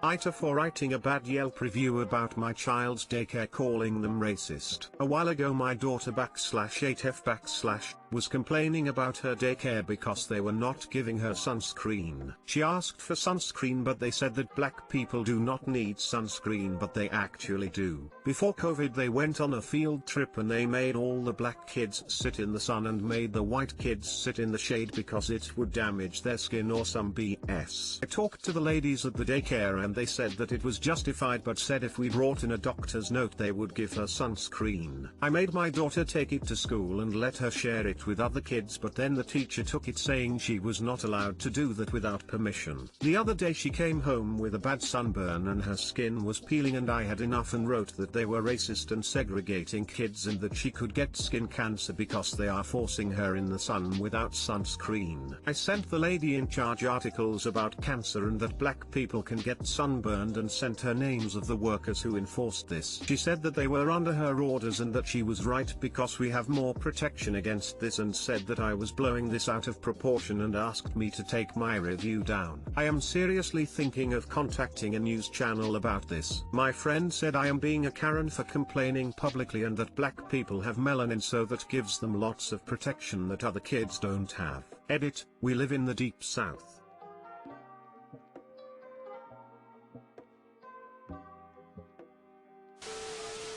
AITA for writing a bad Yelp review about my child's daycare, calling them racist. A while ago my daughter /8f/ was complaining about her daycare because they were not giving her sunscreen. She asked for sunscreen but they said that black people do not need sunscreen, but they actually do. Before COVID they went on a field trip and they made all the black kids sit in the sun and made the white kids sit in the shade because it would damage their skin or some BS. I talked to the ladies at the daycare and they said that it was justified, but said if we brought in a doctor's note they would give her sunscreen. I made my daughter take it to school and let her share it with other kids, but then the teacher took it saying she was not allowed to do that without permission. The other day she came home with a bad sunburn and her skin was peeling, and I had enough and wrote that they were racist and segregating kids and that she could get skin cancer because they are forcing her in the sun without sunscreen. I sent the lady in charge articles about cancer and that black people can get sunburned and sent her names of the workers who enforced this. She said that they were under her orders and that she was right because we have more protection against this, and said that I was blowing this out of proportion and asked me to take my review down. I am seriously thinking of contacting a news channel about this. My friend said I am being a Karen for complaining publicly and that black people have melanin, so that gives them lots of protection that other kids don't have. Edit, we live in the deep south.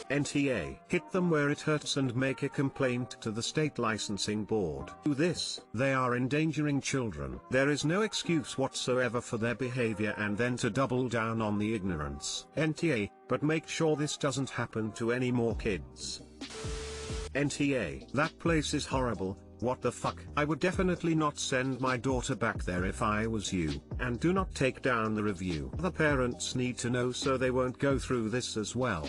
NTA. Hit them where it hurts and make a complaint to the state licensing board. Do this. They are endangering children. There is no excuse whatsoever for their behavior, and then to double down on the ignorance. NTA, but make sure this doesn't happen to any more kids. NTA. That place is horrible. What the fuck? I would definitely not send my daughter back there if I was you, and do not take down the review. The parents need to know so they won't go through this as well.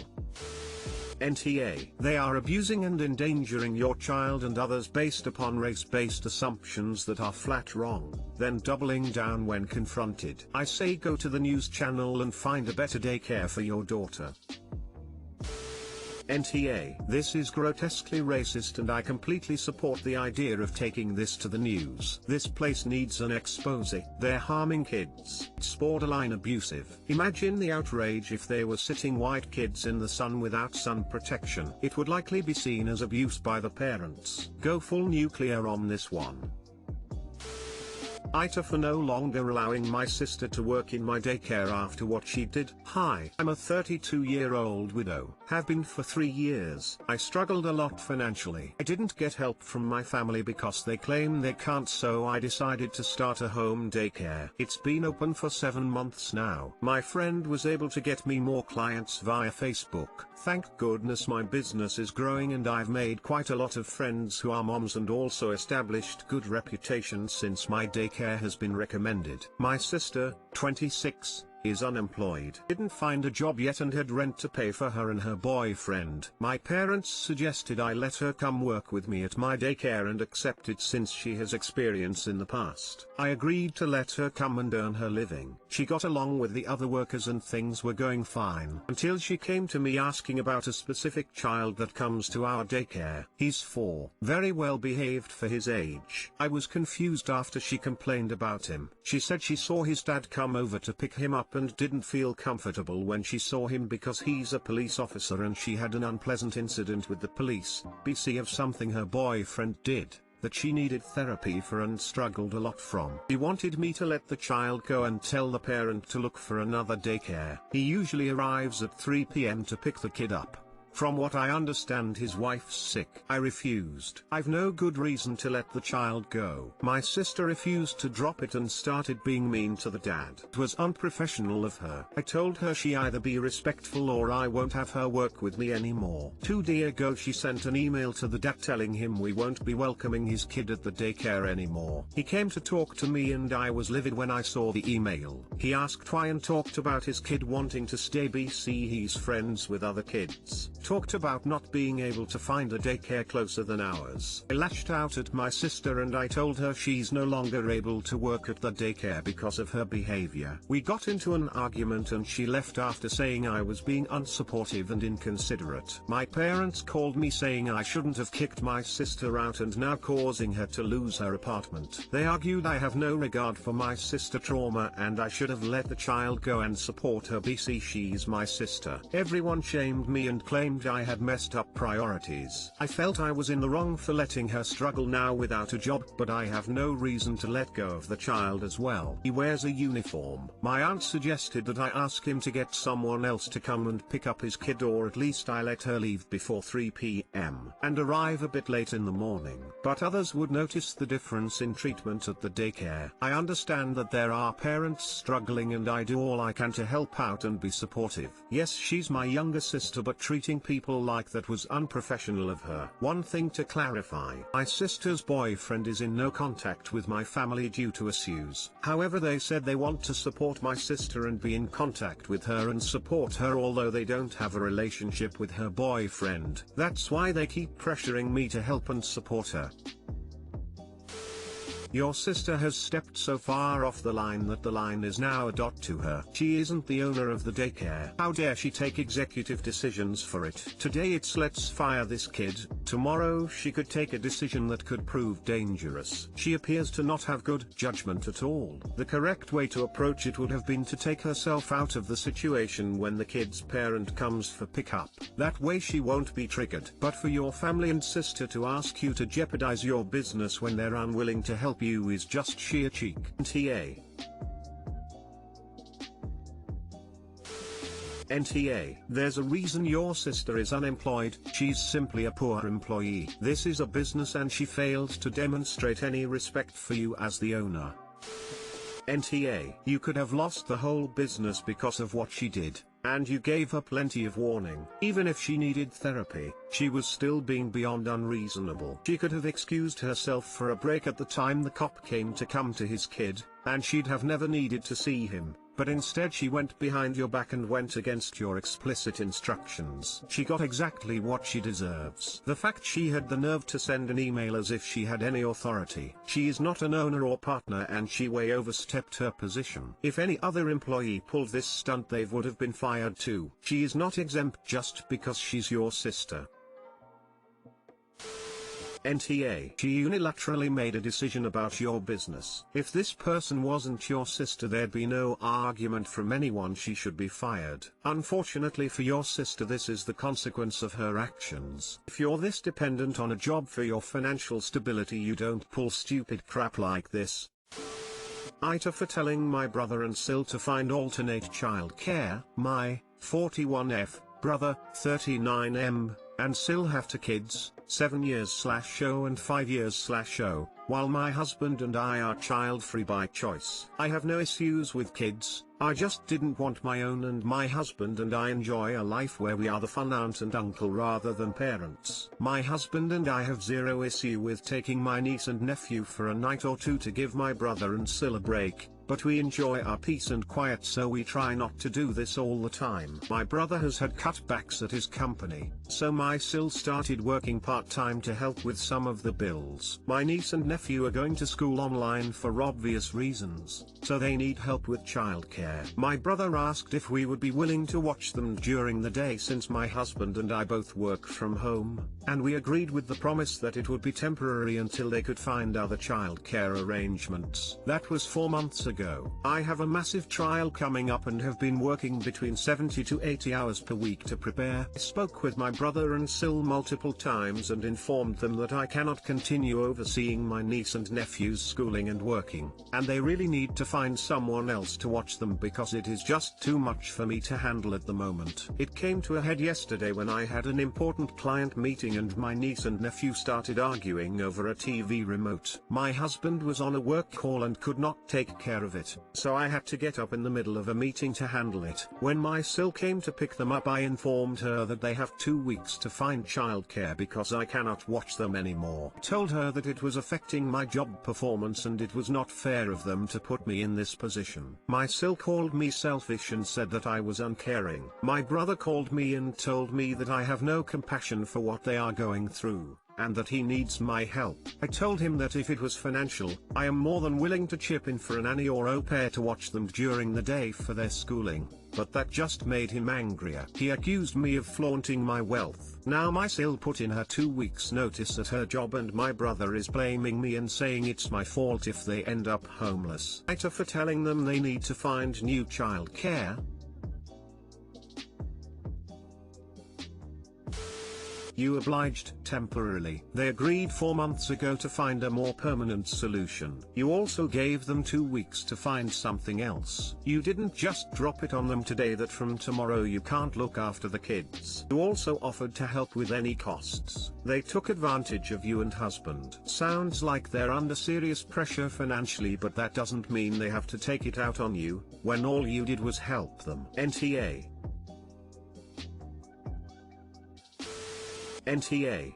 NTA. They are abusing and endangering your child and others based upon race-based assumptions that are flat wrong, then doubling down when confronted. I say go to the news channel and find a better daycare for your daughter. NTA. This is grotesquely racist and I completely support the idea of taking this to the news. This place needs an expose. They're harming kids. It's borderline abusive. Imagine the outrage if they were sitting white kids in the sun without sun protection. It would likely be seen as abuse by the parents. Go full nuclear on this one. AITA for no longer allowing my sister to work in my daycare after what she did. Hi, I'm a 32-year-old widow. Have been for 3 years. I struggled a lot financially. I didn't get help from my family because they claim they can't, so I decided to start a home daycare. It's been open for 7 months now. My friend was able to get me more clients via Facebook. Thank goodness my business is growing and I've made quite a lot of friends who are moms and also established good reputation since my daycare has been recommended. My sister, 26, is unemployed. Didn't find a job yet and had rent to pay for her and her boyfriend. My parents suggested I let her come work with me at my daycare and accepted since she has experience in the past. I agreed to let her come and earn her living. She got along with the other workers and things were going fine, until she came to me asking about a specific child that comes to our daycare. He's 4, very well behaved for his age. I was confused after she complained about him. She said she saw his dad come over to pick him up and didn't feel comfortable when she saw him because he's a police officer and she had an unpleasant incident with the police, BC of something her boyfriend did, that she needed therapy for and struggled a lot from. He wanted me to let the child go and tell the parent to look for another daycare. He usually arrives at 3 p.m. to pick the kid up. From what I understand his wife's sick. I refused. I've no good reason to let the child go. My sister refused to drop it and started being mean to the dad. It was unprofessional of her. I told her she either be respectful or I won't have her work with me anymore. 2 days ago she sent an email to the dad telling him we won't be welcoming his kid at the daycare anymore. He came to talk to me and I was livid when I saw the email. He asked why and talked about his kid wanting to stay BC he's friends with other kids. talked about not being able to find a daycare closer than ours. I lashed out at my sister and I told her she's no longer able to work at the daycare because of her behavior. We got into an argument and she left after saying I was being unsupportive and inconsiderate. My parents called me saying I shouldn't have kicked my sister out and now causing her to lose her apartment. They argued I have no regard for my sister trauma and I should have let the child go and support her BC she's my sister. Everyone shamed me and claimed I had messed up priorities. I felt I was in the wrong for letting her struggle now without a job, but I have no reason to let go of the child as well. He wears a uniform. My aunt suggested that I ask him to get someone else to come and pick up his kid, or at least I let her leave before 3 p.m. and arrive a bit late in the morning. But others would notice the difference in treatment at the daycare. I understand that there are parents struggling and I do all I can to help out and be supportive. Yes, she's my younger sister, but treating people like that was unprofessional of her. One thing to clarify, my sister's boyfriend is in no contact with my family due to issues. However, they said they want to support my sister and be in contact with her and support her although they don't have a relationship with her boyfriend. That's why they keep pressuring me to help and support her. Your sister has stepped so far off the line that the line is now a dot to her. She isn't the owner of the daycare. How dare she take executive decisions for it? Today it's let's fire this kid, tomorrow she could take a decision that could prove dangerous. She appears to not have good judgment at all. The correct way to approach it would have been to take herself out of the situation when the kid's parent comes for pickup. That way she won't be triggered. But for your family and sister to ask you to jeopardize your business when they're unwilling to help you is just sheer cheek. NTA. There's a reason your sister is unemployed, she's simply a poor employee. This is a business and she failed to demonstrate any respect for you as the owner. NTA. You could have lost the whole business because of what she did, and you gave her plenty of warning. Even if she needed therapy, she was still being beyond unreasonable. She could have excused herself for a break at the time the cop came to come to his kid, and she'd have never needed to see him. But instead she went behind your back and went against your explicit instructions. She got exactly what she deserves. The fact she had the nerve to send an email as if she had any authority. She is not an owner or partner and she way overstepped her position. If any other employee pulled this stunt they would have been fired too. She is not exempt just because she's your sister. NTA. She unilaterally made a decision about your business. If this person wasn't your sister there'd be no argument from anyone. She should be fired. Unfortunately for your sister this is the consequence of her actions. If you're this dependent on a job for your financial stability you don't pull stupid crap like this. AITA for telling my brother and SIL to find alternate childcare. My 41F brother 39M and SIL have 2 kids, 7 years/0 and 5 years/0, while my husband and I are child-free by choice. I have no issues with kids, I just didn't want my own, and my husband and I enjoy a life where we are the fun aunt and uncle rather than parents. My husband and I have zero issue with taking my niece and nephew for a night or two to give my brother and SIL a break, but we enjoy our peace and quiet so we try not to do this all the time. My brother has had cutbacks at his company, so my SIL started working part-time to help with some of the bills. My niece and nephew are going to school online for obvious reasons, so they need help with childcare. My brother asked if we would be willing to watch them during the day since my husband and I both work from home, and we agreed with the promise that it would be temporary until they could find other childcare arrangements. That was 4 months ago. I have a massive trial coming up and have been working between 70 to 80 hours per week to prepare. I spoke with my brother and SIL multiple times and informed them that I cannot continue overseeing my niece and nephew's schooling and working, and they really need to find someone else to watch them because it is just too much for me to handle at the moment. It came to a head yesterday when I had an important client meeting and my niece and nephew started arguing over a TV remote. My husband was on a work call and could not take care of it, so I had to get up in the middle of a meeting to handle it. When my SIL came to pick them up I informed her that they have 2 weeks to find childcare because I cannot watch them anymore. Told her that it was affecting my job performance and it was not fair of them to put me in this position. My SIL called me selfish and said that I was uncaring. My brother called me and told me that I have no compassion for what they are going through, and that he needs my help. I told him that if it was financial, I am more than willing to chip in for a nanny or au pair to watch them during the day for their schooling, but that just made him angrier. He accused me of flaunting my wealth. Now my SIL put in her 2 weeks notice at her job and my brother is blaming me and saying it's my fault if they end up homeless. AITA for telling them they need to find new childcare. You obliged temporarily. They agreed 4 months ago to find a more permanent solution. You also gave them 2 weeks to find something else. You didn't just drop it on them today that from tomorrow you can't look after the kids. You also offered to help with any costs. They took advantage of you and husband. Sounds like they're under serious pressure financially, but that doesn't mean they have to take it out on you, when all you did was help them. NTA.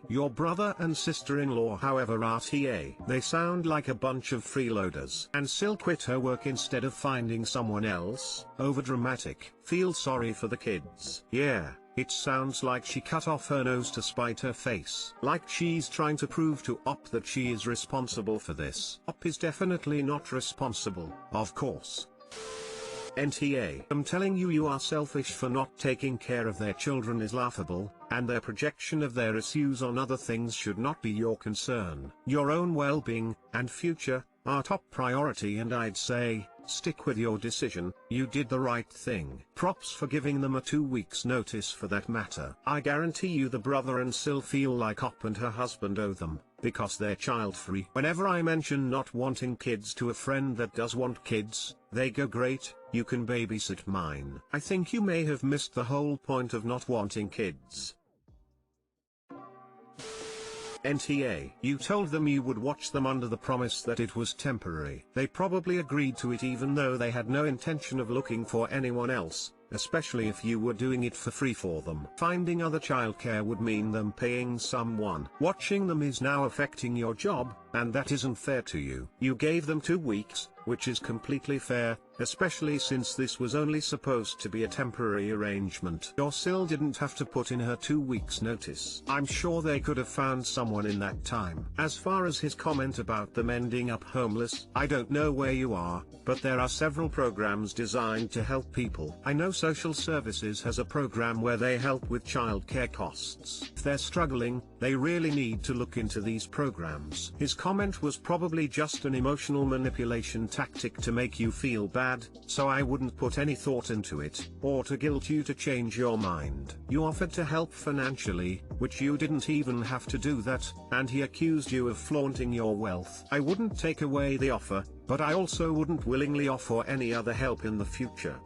Your brother and sister-in-law however RTA. They sound like a bunch of freeloaders. And SIL quit her work instead of finding someone else. Overdramatic. Feel sorry for the kids. Yeah, it sounds like she cut off her nose to spite her face. Like she's trying to prove to Op that she is responsible for this. Op is definitely not responsible, of course. NTA. I'm telling you, you are selfish for not taking care of their children is laughable, and their projection of their issues on other things should not be your concern. Your own well-being, and future, are top priority, and I'd say, stick with your decision. You did the right thing. Props for giving them a 2 weeks notice for that matter. I guarantee you the brother and SIL feel like Op and her husband owe them, because they're child-free. Whenever I mention not wanting kids to a friend that does want kids, they go, great, you can babysit mine. I think you may have missed the whole point of not wanting kids. NTA. You told them you would watch them under the promise that it was temporary. They probably agreed to it even though they had no intention of looking for anyone else, especially if you were doing it for free for them. Finding other childcare would mean them paying someone. Watching them is now affecting your job, and that isn't fair to you. You gave them 2 weeks, which is completely fair, especially since this was only supposed to be a temporary arrangement. Your SIL didn't have to put in her 2 weeks notice. I'm sure they could have found someone in that time. As far as his comment about them ending up homeless, I don't know where you are, but there are several programs designed to help people. I know social services has a program where they help with childcare costs. If they're struggling, they really need to look into these programs. His comment was probably just an emotional manipulation tactic to make you feel bad, so I wouldn't put any thought into it, or to guilt you to change your mind. You offered to help financially, which you didn't even have to do that, and he accused you of flaunting your wealth. I wouldn't take away the offer, but I also wouldn't willingly offer any other help in the future.